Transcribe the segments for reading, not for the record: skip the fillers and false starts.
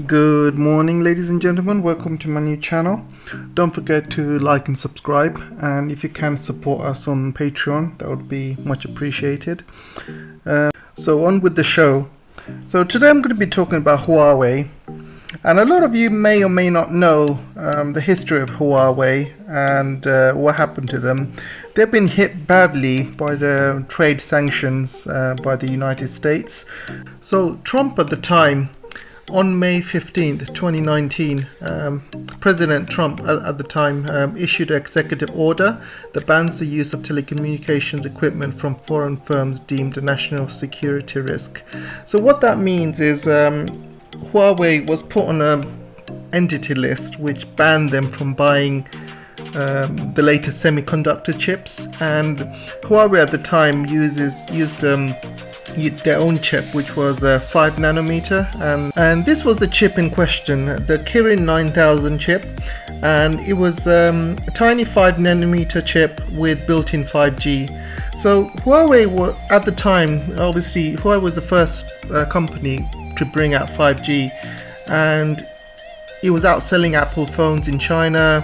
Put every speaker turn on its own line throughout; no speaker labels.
Good morning, ladies and gentlemen. Welcome to my new channel. Don't forget to like and subscribe, and if you can support us on Patreon, that would be much appreciated. So on with the show. So today I'm going to be talking about Huawei, and a lot of you may or may not know the history of Huawei and what happened to them. They've been hit badly by the trade sanctions by the United States. So Trump at the time, on May 15th, 2019, President Trump at the time issued an executive order that bans the use of telecommunications equipment from foreign firms deemed a national security risk. So what that means is Huawei was put on an entity list which banned them from buying the latest semiconductor chips, and Huawei at the time used their own chip, which was a 5 nanometer, and this was the chip in question, the Kirin 9000 chip, and it was a tiny 5 nanometer chip with built-in 5G. So Huawei was, at the time, obviously Huawei was the first company to bring out 5G, and it was outselling Apple phones in China,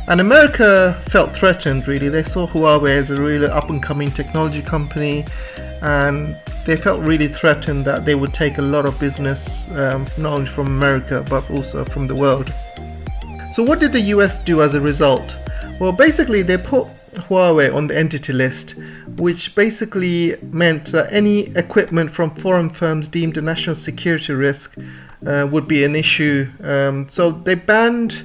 and America felt threatened really. They saw Huawei as a really up-and-coming technology company, and they felt really threatened that they would take a lot of business, not only from America but also from the world. So what did the US do as a result? Well, basically they put Huawei on the entity list, which basically meant that any equipment from foreign firms deemed a national security risk would be an issue. So they banned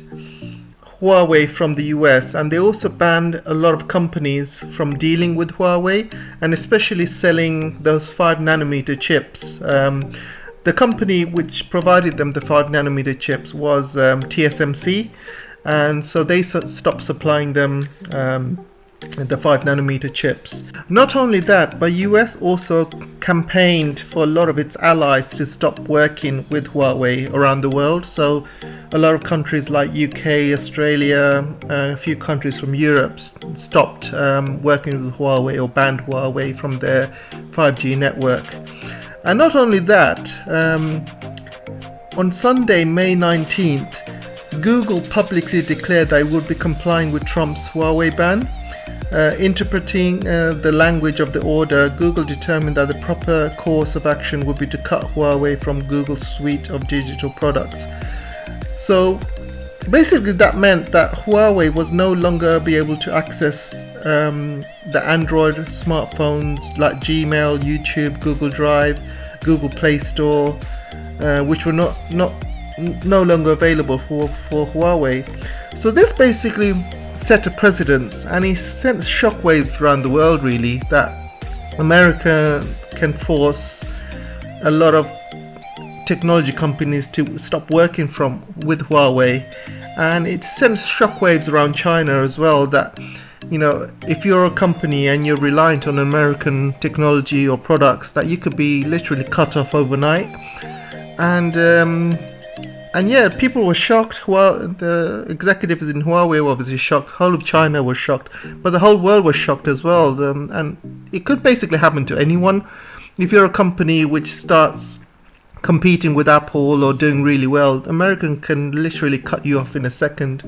Huawei from the US, and they also banned a lot of companies from dealing with Huawei and especially selling those 5 nanometer chips. The company which provided them the 5 nanometer chips was TSMC, and so they stopped supplying them the 5 nanometer chips. Not only that, but US also campaigned for a lot of its allies to stop working with Huawei around the world. So a lot of countries like UK, Australia, a few countries from Europe stopped working with Huawei or banned Huawei from their 5G network. And not only that, on Sunday, May 19th, Google publicly declared that it would be complying with Trump's Huawei ban. Interpreting the language of the order, Google determined that the proper course of action would be to cut Huawei from Google's suite of digital products. So basically that meant that Huawei was no longer be able to access the Android smartphones like Gmail, YouTube, Google Drive, Google Play Store, which were no longer available for Huawei. So this basically set a precedence, and it sent shockwaves around the world really, that America can force a lot of technology companies to stop working with Huawei, and it sends shockwaves around China as well, that if you're a company and you're reliant on American technology or products, that you could be literally cut off overnight. And yeah, people were shocked. Well, the executives in Huawei were obviously shocked. Whole of China was shocked, but the whole world was shocked as well. And it could basically happen to anyone. If you're a company which starts competing with Apple or doing really well, America can literally cut you off in a second.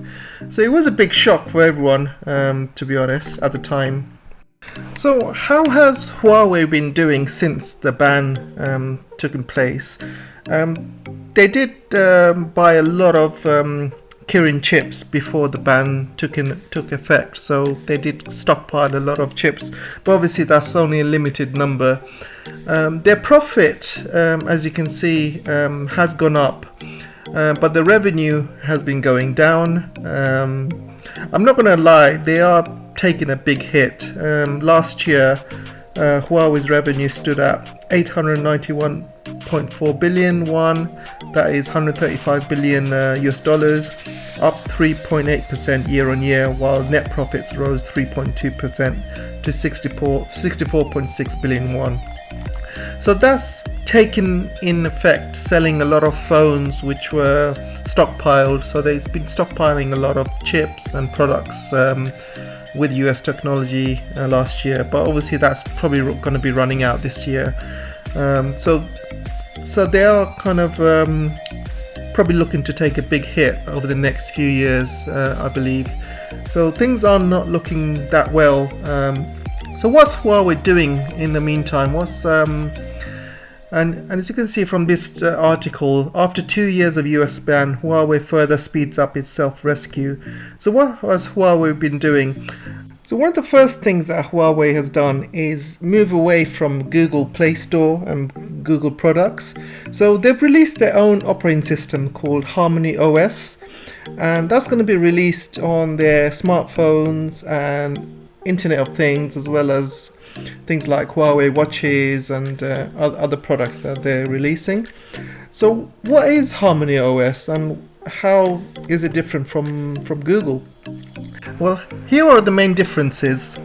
So it was a big shock for everyone, to be honest, at the time. So how has Huawei been doing since the ban took in place? They did buy a lot of Kirin chips before the ban took effect, so they did stockpile a lot of chips, but obviously that's only a limited number. Their profit, as you can see, has gone up, but the revenue has been going down. I'm not going to lie, they are taking a big hit. Last year, Huawei's revenue stood at 891.4 billion won, that is 135 billion US dollars, up 3.8% year on year, while net profits rose 3.2% to 64.6 billion won. So that's taken in effect selling a lot of phones which were stockpiled. So they've been stockpiling a lot of chips and products with US technology last year, but obviously that's probably going to be running out this year. So they are kind of probably looking to take a big hit over the next few years, I believe. So things are not looking that well. So what's Huawei doing in the meantime? And as you can see from this article, after 2 years of US ban, Huawei further speeds up its self-rescue. So what has Huawei been doing? So one of the first things that Huawei has done is move away from Google Play Store and Google products. So they've released their own operating system called HarmonyOS, and that's going to be released on their smartphones and Internet of Things, as well as things like Huawei watches and other products that they're releasing. So what is HarmonyOS and how is it different from Google? Well, here are the main differences.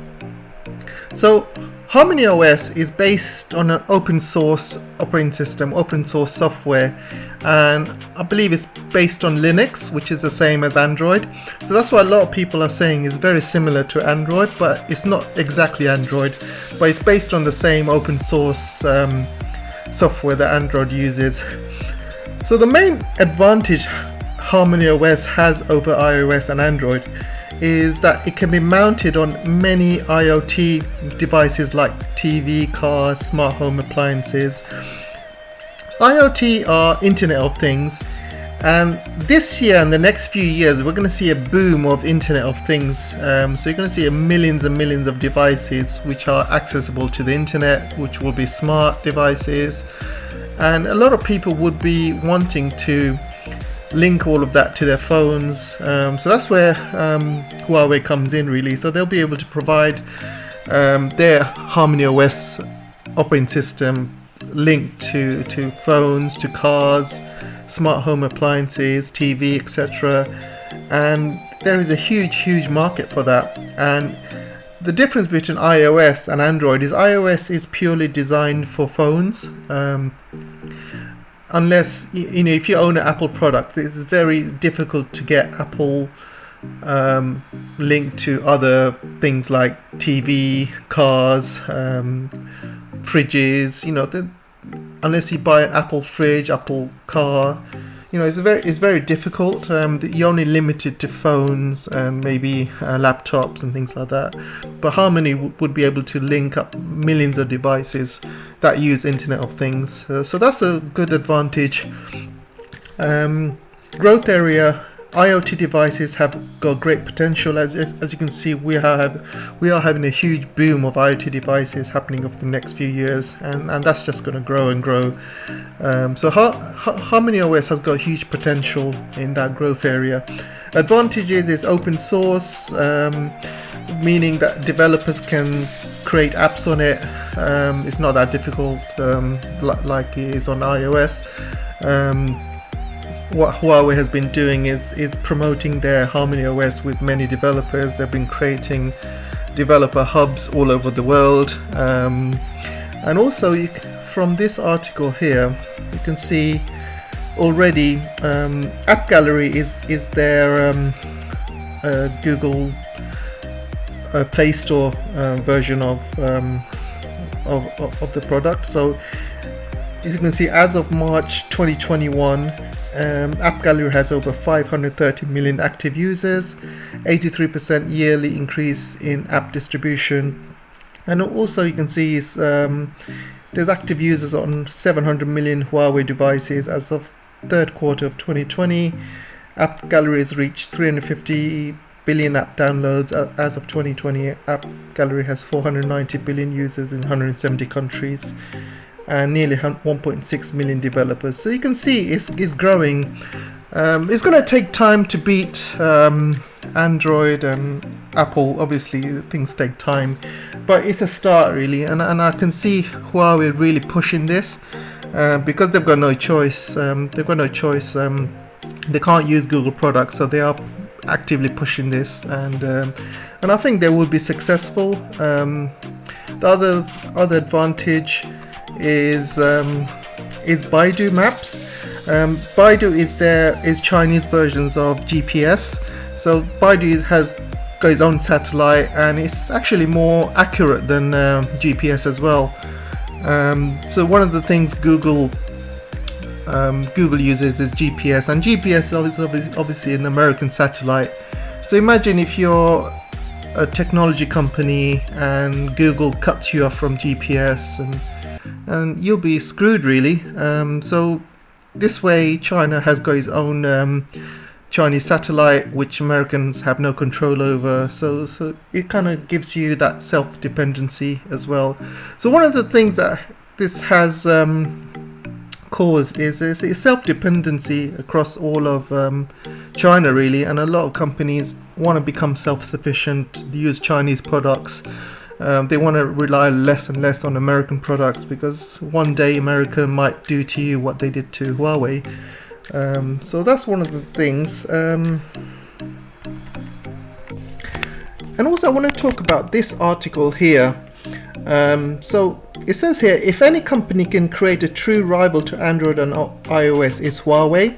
So HarmonyOS is based on an open source operating system, open source software, and I believe it's based on Linux, which is the same as Android. So that's what a lot of people are saying is very similar to Android, but it's not exactly Android, but it's based on the same open source software that Android uses. So the main advantage HarmonyOS has over iOS and Android is that it can be mounted on many IoT devices like TV, cars, smart home appliances. IoT are Internet of Things, and this year and the next few years we're going to see a boom of Internet of Things. So you're going to see millions and millions of devices which are accessible to the internet, which will be smart devices, and a lot of people would be wanting to link all of that to their phones. So that's where Huawei comes in really. So they'll be able to provide their HarmonyOS operating system linked to phones, to cars, smart home appliances, TV, etc. And there is a huge market for that. And the difference between iOS and Android is iOS is purely designed for phones. Unless if you own an Apple product, it's very difficult to get Apple linked to other things like TV, cars, fridges. Unless you buy an Apple fridge, Apple car, it's very difficult. You're only limited to phones and maybe laptops and things like that. But Harmony would be able to link up millions of devices that use Internet of Things. So that's a good advantage. Growth area. IoT devices have got great potential. As you can see, we are having a huge boom of IoT devices happening over the next few years, and that's just going to grow and grow. So HarmonyOS has got huge potential in that growth area. Advantages is open source, meaning that developers can create apps on it. It's not that difficult like it is on iOS. What Huawei has been doing is promoting their HarmonyOS with many developers. They've been creating developer hubs all over the world, and also from this article here you can see already App Gallery is their Google Play Store version of the product. So as you can see, as of March 2021, App Gallery has over 530 million active users, 83% yearly increase in app distribution, and also you can see there's active users on 700 million Huawei devices as of third quarter of 2020. App Gallery has reached 350 billion app downloads as of 2020. App Gallery has 490 billion users in 170 countries. And nearly 1.6 million developers. So you can see it's growing. It's going to take time to beat Android and Apple. Obviously, things take time, but it's a start really. And I can see Huawei really pushing this because they've got no choice. They can't use Google products, so they are actively pushing this, and I think they will be successful. The other advantage is Baidu Maps. Baidu is Chinese versions of GPS. So Baidu has got its own satellite, and it's actually more accurate than GPS as well. So one of the things Google Google uses is GPS, and GPS is obviously an American satellite. So imagine if you're a technology company and Google cuts you off from GPS, and you'll be screwed really. So this way China has got its own Chinese satellite, which Americans have no control over, so it kind of gives you that self-dependency as well. So one of the things that this has caused is self-dependency across all of China really, and a lot of companies want to become self-sufficient, use Chinese products. They want to rely less and less on American products, because one day America might do to you what they did to Huawei. So that's one of the things. And also I want to talk about this article here. So it says here, if any company can create a true rival to Android and iOS, it's Huawei.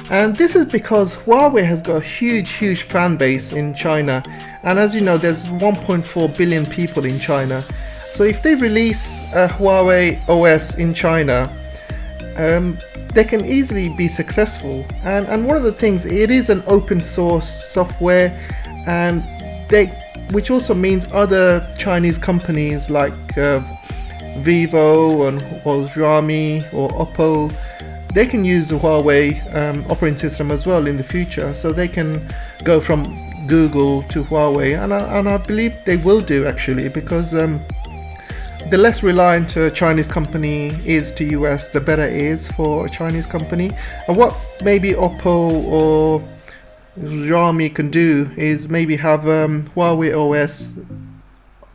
And this is because Huawei has got a huge fan base in China. And as you know, there's 1.4 billion people in China. So if they release a Huawei OS in China, they can easily be successful. And one of the things, it is an open source software, and which also means other Chinese companies like Vivo or Xiaomi or Oppo, they can use the Huawei operating system as well in the future. So they can go from Google to Huawei, and I believe they will do actually, because the less reliant a Chinese company is to US, the better it is for a Chinese company. And what maybe Oppo or Xiaomi can do is maybe have Huawei OS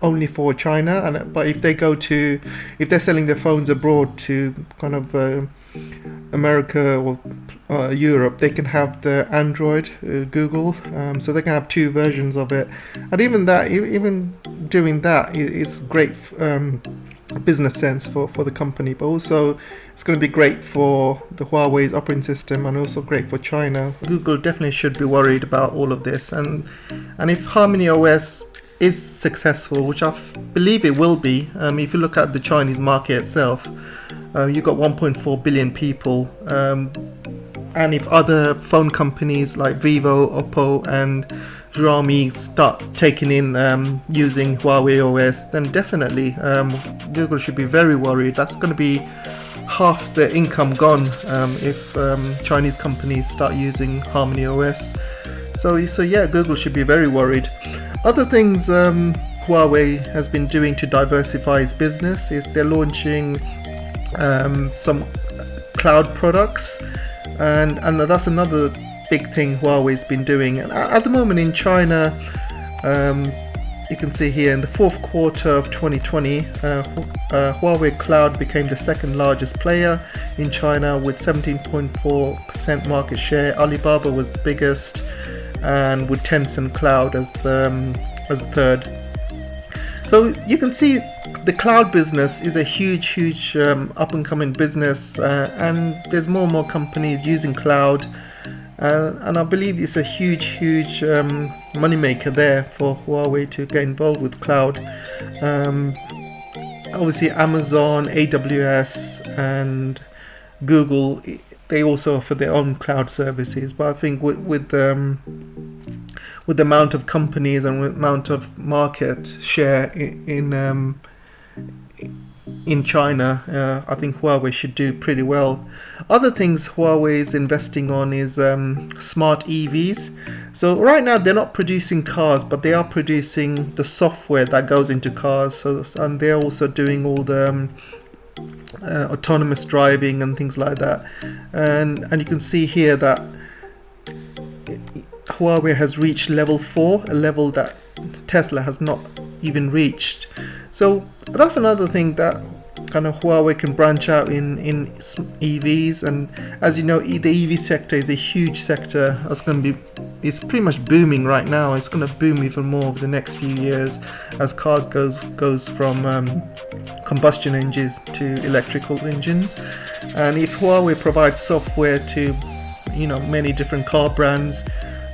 only for China, but if they're selling their phones abroad to kind of America or Europe, they can have the Android Google, so they can have two versions of it. And even doing that is great business sense for the company, but also it's going to be great for the Huawei's operating system, and also great for China. Google definitely should be worried about all of this, and if HarmonyOS is successful, which I believe it will be, if you look at the Chinese market itself, you've got 1.4 billion people, and if other phone companies like Vivo, Oppo and Xiaomi start taking in using Huawei OS, then definitely Google should be very worried. That's going to be half the income gone if Chinese companies start using HarmonyOS. So yeah, Google should be very worried. Other things Huawei has been doing to diversify its business is they're launching some cloud products, and that's another big thing Huawei's been doing. And at the moment in China, you can see here in the fourth quarter of 2020, Huawei Cloud became the second largest player in China with 17.4% market share. Alibaba was the biggest, and with Tencent Cloud as the third. So you can see the cloud business is a huge up and coming business, and there's more and more companies using cloud, and I believe it's a huge money maker there for Huawei to get involved with cloud. Obviously Amazon, AWS and Google, they also offer their own cloud services, but I think with the amount of companies and with the amount of market share in China, I think Huawei should do pretty well. Other things Huawei is investing on is smart EVs. So right now they're not producing cars, but they are producing the software that goes into cars. And they're also doing all the autonomous driving and things like that. And you can see here that Huawei has reached level 4, a level that Tesla has not even reached. So that's another thing that kind of Huawei can branch out in EVs. And as you know, the EV sector is a huge sector. It's pretty much booming right now. It's going to boom even more over the next few years as cars goes from combustion engines to electrical engines. And if Huawei provides software to many different car brands,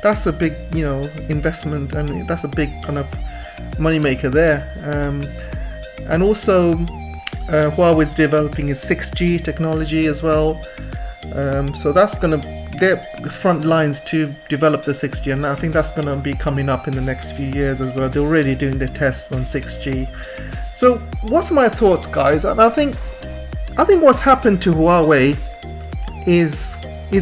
that's a big investment, and that's a big kind of money maker there. And also Huawei is developing a 6G technology as well. So that's going to, they're front lines to develop the 6G, and I think that's going to be coming up in the next few years as well. They're already doing the tests on 6G. So what's my thoughts, guys? I think what's happened to Huawei is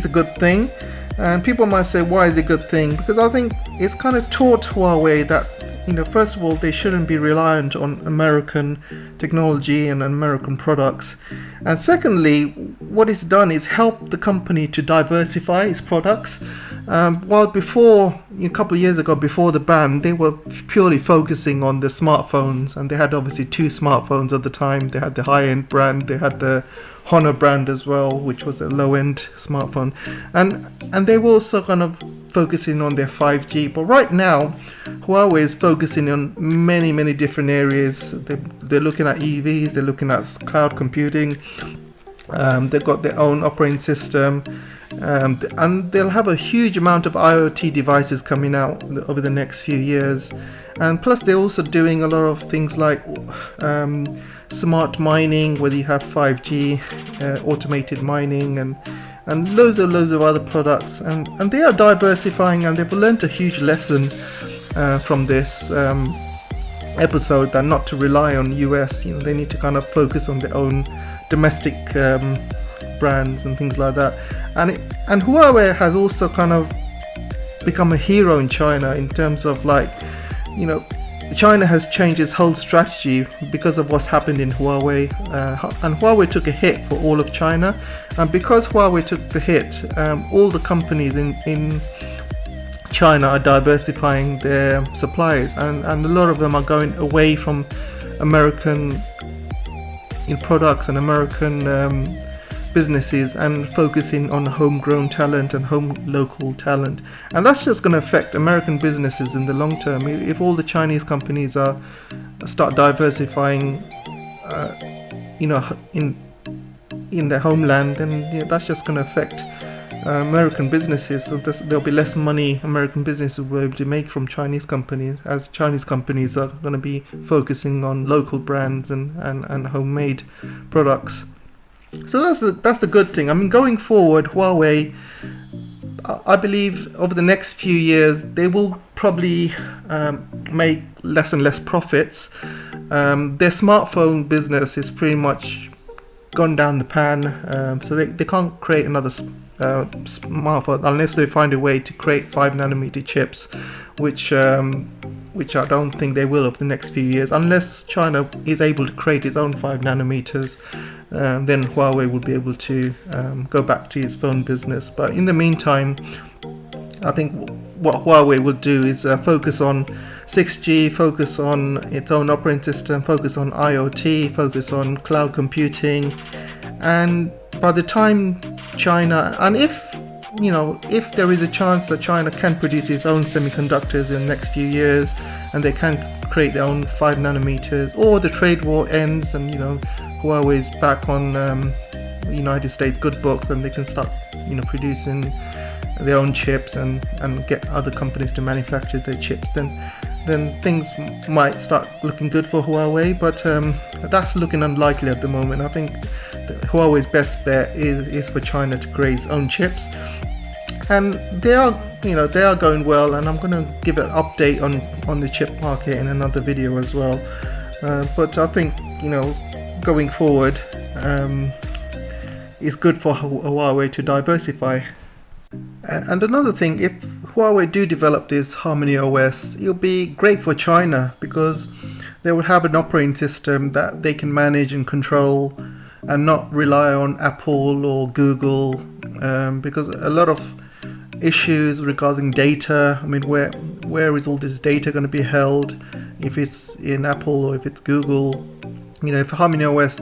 a good thing, and people might say, why is it a good thing? Because I think it's kind of taught Huawei that, you know, first of all, they shouldn't be reliant on American technology and American products, and secondly, what it's done is help the company to diversify its products. While before, a couple of years ago, before the ban, they were purely focusing on the smartphones, and they had obviously two smartphones at the time. They had the high-end brand, they had the Honor brand as well, which was a low-end smartphone, and they were also kind of focusing on their 5G. But right now, Huawei is focusing on many different areas. They're looking at EVs, they're looking at cloud computing, they've got their own operating system, and they'll have a huge amount of IoT devices coming out over the next few years. And plus they're also doing a lot of things like smart mining, where you have 5G automated mining, and loads of other products, and they are diversifying, and they've learned a huge lesson from this episode, that not to rely on US. You know, they need to kind of focus on their own domestic brands and things like that. And Huawei has also kind of become a hero in China in terms of, like, you know, China has changed its whole strategy because of what's happened in Huawei, and Huawei took a hit for all of China, and because Huawei took the hit, all the companies in China are diversifying their suppliers, and a lot of them are going away from American products and American businesses, and focusing on homegrown talent and local talent, and that's just going to affect American businesses in the long term. If all the Chinese companies start diversifying, in their homeland, then that's just going to affect American businesses. So there'll be less money American businesses will be able to make from Chinese companies, as Chinese companies are going to be focusing on local brands and homemade products. So that's the good thing. I mean, going forward, Huawei, I believe over the next few years, they will probably make less and less profits. Their smartphone business is pretty much gone down the pan, so they can't create another smartphone unless they find a way to create 5nm chips, which I don't think they will over the next few years. Unless China is able to create its own 5nm, then Huawei will be able to go back to its phone business. But in the meantime, I think what Huawei will do is focus on 6G, focus on its own operating system, focus on IoT, focus on cloud computing, and by the time China, and if there is a chance that China can produce its own semiconductors in the next few years, and they can create their own 5nm, or the trade war ends and Huawei is back on the United States good books, and they can start producing their own chips and get other companies to manufacture their chips, then things might start looking good for Huawei, but that's looking unlikely at the moment. I think Huawei's best bet is for China to create its own chips, and they are going well, and I'm going to give an update on the chip market in another video as well. But I think going forward, it's good for Huawei to diversify. And another thing, if Huawei do develop this HarmonyOS, it'll be great for China, because they will have an operating system that they can manage and control and not rely on Apple or Google, because a lot of issues regarding data, I mean, where is all this data going to be held, if it's in Apple or if it's Google? If HarmonyOS,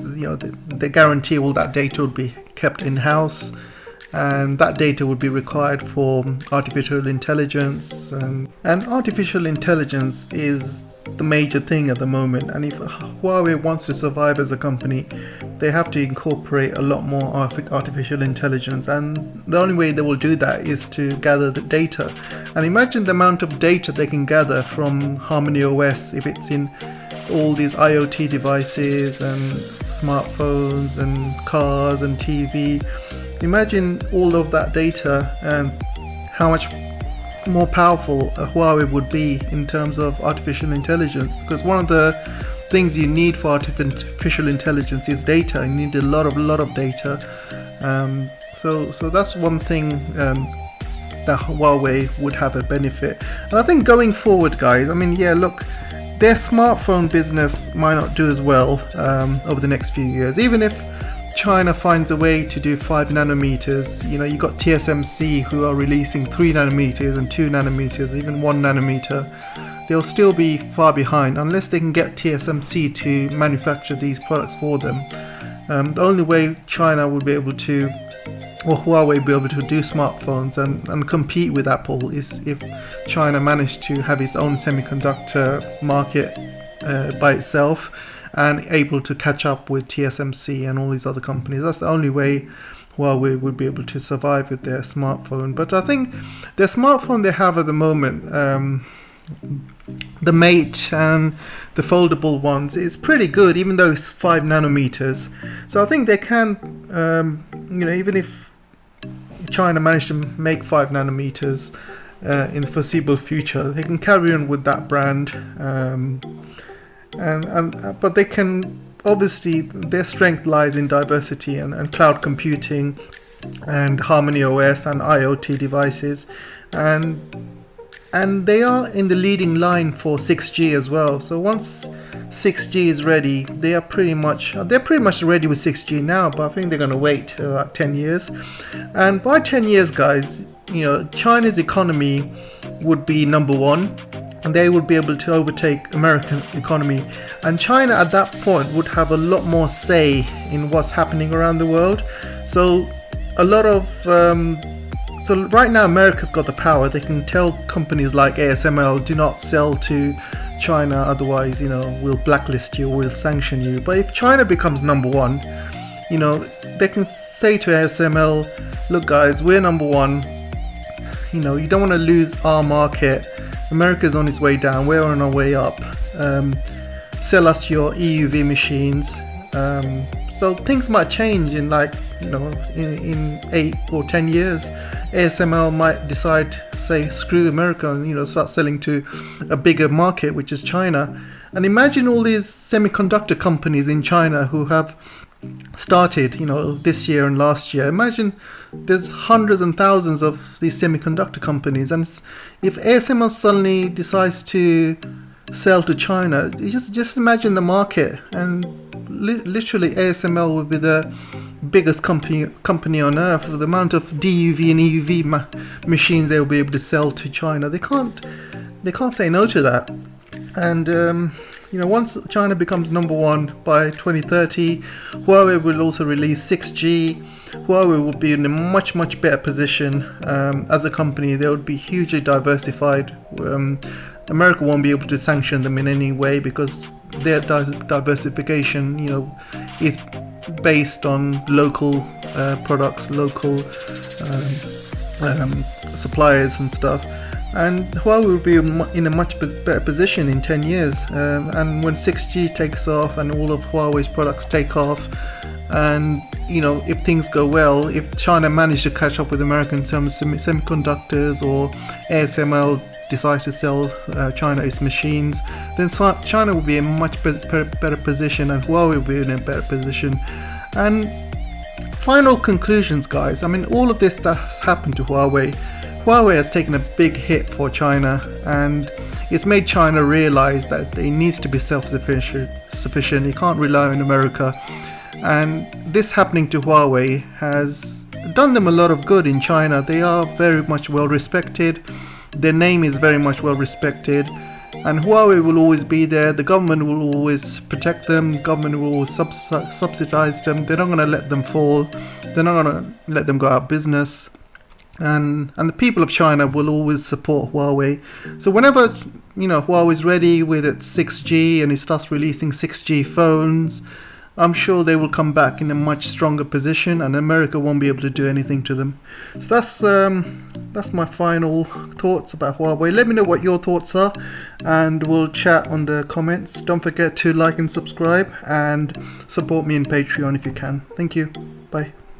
they guarantee all that data would be kept in-house, and that data would be required for artificial intelligence, and artificial intelligence is the major thing at the moment, and if Huawei wants to survive as a company, they have to incorporate a lot more artificial intelligence, and the only way they will do that is to gather the data. And imagine the amount of data they can gather from HarmonyOS if it's in all these IoT devices and smartphones and cars and TV. Imagine all of that data and how much more powerful Huawei would be in terms of artificial intelligence, because one of the things you need for artificial intelligence is data. You need a lot of data. So that's one thing that Huawei would have a benefit. And I think going forward, guys, I mean, yeah, look, their smartphone business might not do as well over the next few years. Even if China finds a way to do 5 nanometers, you know, you got TSMC who are releasing 3 nanometers and 2 nanometers, even 1 nanometer. They'll still be far behind unless they can get TSMC to manufacture these products for them. The only way China will be able to, or Huawei will be able to do smartphones and compete with Apple is if China managed to have its own semiconductor market by itself and able to catch up with TSMC and all these other companies. That's the only way Huawei would be able to survive with their smartphone. But I think the smartphone they have at the moment, the Mate and the foldable ones, is pretty good, even though it's 5 nanometers. So I think they can, you know, even if China managed to make 5 nanometers in the foreseeable future, they can carry on with that brand. But they can, obviously, their strength lies in diversity and cloud computing and HarmonyOS and IoT devices, and they are in the leading line for 6G as well. So once 6G is ready, they're pretty much ready with 6G now, but I think they're going to wait about 10 years. And by 10 years, guys, you know, China's economy would be number one, and they would be able to overtake American economy. And China at that point would have a lot more say in what's happening around the world. So a lot of so right now America's got the power. They can tell companies like ASML, do not sell to China, otherwise, you know, we'll blacklist you, we'll sanction you. But if China becomes number one, you know, they can say to ASML, look guys, we're number one, you know, you don't want to lose our market. America's on its way down, we're on our way up. Sell us your EUV machines. So things might change in, like, you know, in 8 or 10 years. ASML might decide, say, screw America, and, you know, start selling to a bigger market, which is China. And imagine all these semiconductor companies in China who have started, you know, this year and last year. Imagine there's hundreds and thousands of these semiconductor companies, and if ASML suddenly decides to sell to China, just imagine the market, and literally ASML would be the biggest company on earth. The amount of DUV and EUV machines they will be able to sell to China, they can't say no to that. And you know, once China becomes number one by 2030, Huawei will also release 6G. Huawei will be in a much better position as a company. They would be hugely diversified. America won't be able to sanction them in any way because their diversification, you know, is based on local products, local suppliers and stuff. And Huawei will be in a much better position in 10 years. And when 6G takes off and all of Huawei's products take off, and, you know, if things go well, if China managed to catch up with America in terms of semiconductors, or ASML decides to sell China its machines, then China will be in a much better position, and Huawei will be in a better position. And final conclusions, guys. I mean, all of this that has happened to Huawei has taken a big hit for China, and it's made China realize that it needs to be self-sufficient. It can't rely on America. And this happening to Huawei has done them a lot of good in China. They are very much well respected. Their name is very much well respected, and Huawei will always be there. The government will always protect them. Government will always subsidize them. They're not going to let them fall. They're not going to let them go out of business. And the people of China will always support Huawei. So whenever, you know, Huawei is ready with its 6G and it starts releasing 6G phones, I'm sure they will come back in a much stronger position, and America won't be able to do anything to them. So that's my final thoughts about Huawei. Let me know what your thoughts are, and we'll chat on the comments. Don't forget to like and subscribe, and support me in Patreon if you can. Thank you. Bye.